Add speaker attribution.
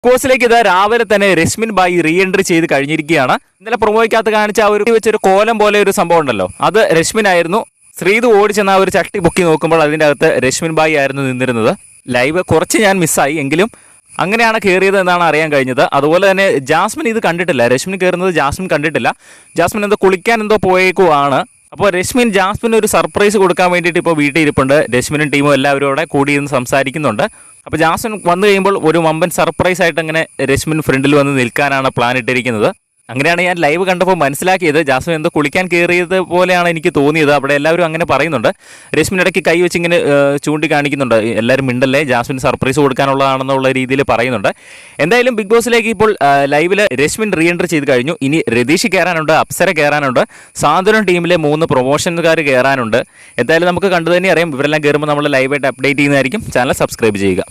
Speaker 1: കോഴ്സിലേക്ക് ഇത് രാവിലെ തന്നെ രശ്മിൻ ബായി റീ എൻട്രി ചെയ്ത് കഴിഞ്ഞിരിക്കുകയാണ്. ഇന്നലെ പ്രൊമോയ്ക്കകത്ത് കാണിച്ച ആ ഒരു വെച്ചൊരു കോലം പോലെ ഒരു സംഭവം ഉണ്ടല്ലോ, അത് രശ്മിൻ ആയിരുന്നു. ശ്രീതു ഓടിച്ചെന്ന ആ ഒരു ചട്ടി പൊക്കി നോക്കുമ്പോൾ അതിൻ്റെ അകത്ത് രശ്മിൻ ബായി ആയിരുന്നു നിന്നിരുന്നത്. ലൈവ് കുറച്ച് ഞാൻ മിസ്സായി, എങ്കിലും അങ്ങനെയാണ് കയറിയത് എന്നാണ് അറിയാൻ കഴിഞ്ഞത്. അതുപോലെ തന്നെ ജാസ്മിൻ ഇത് കണ്ടിട്ടില്ല, രശ്മിൻ കയറുന്നത് ജാസ്മിൻ കണ്ടിട്ടില്ല. ജാസ്മിൻ എന്തോ കുളിക്കാൻ എന്തോ പോയേക്കുവാണ്. അപ്പോൾ രശ്മിൻ ജാസ്മിന് ഒരു സർപ്രൈസ് കൊടുക്കാൻ വേണ്ടിയിട്ട് ഇപ്പോൾ വീട്ടിൽ ഇരിപ്പുണ്ട്. രശ്മിനും ടീമും എല്ലാവരും കൂടെ കൂടിയിരുന്ന് സംസാരിക്കുന്നുണ്ട്. അപ്പോൾ ജാസ്മിൻ വന്നു കഴിയുമ്പോൾ ഒരു വമ്പൻ സർപ്രൈസ് ആയിട്ട് അങ്ങനെ രശ്മിൻ ഫ്രണ്ടിൽ വന്ന് നിൽക്കാനാണ് പ്ലാൻ ഇട്ടിരിക്കുന്നത്. അങ്ങനെയാണ് ഞാൻ ലൈവ് കണ്ടപ്പോൾ മനസ്സിലാക്കിയത്. ജാസ്മിൻ എന്തോ കുളിക്കാൻ കയറിയത് പോലെയാണ് എനിക്ക് തോന്നിയത്. അവിടെ എല്ലാവരും അങ്ങനെ പറയുന്നുണ്ട്. രശ്മിൻ ഇടയ്ക്ക് കൈ വെച്ച് ഇങ്ങനെ ചൂണ്ടിക്കാണിക്കുന്നുണ്ട്, എല്ലാവരും മിണ്ടല്ലേ, ജാസ്മിൻ സർപ്രൈസ് കൊടുക്കാനുള്ളതാണെന്നുള്ള രീതിയിൽ പറയുന്നുണ്ട്. എന്തായാലും ബിഗ് ബോസിലേക്ക് ഇപ്പോൾ ലൈവിൽ രശ്മിൻ റീ എൻട്രി ചെയ്ത് കഴിഞ്ഞു. ഇനി രതീഷ് കയറാനുണ്ട്, അപ്സര കയറാനുണ്ട്, സാന്ത്വനം ടീമിലെ 3 പ്രൊമോഷൻകാർ കയറാനുണ്ട്. എന്തായാലും നമുക്ക് കണ്ടു തന്നെ അറിയാം. ഇവരെല്ലാം കയറുമ്പോൾ നമ്മൾ ലൈവായിട്ട് അപ്ഡേറ്റ് ചെയ്യുന്നതായിരിക്കും. ചാനൽ സബ്സ്ക്രൈബ് ചെയ്യുക.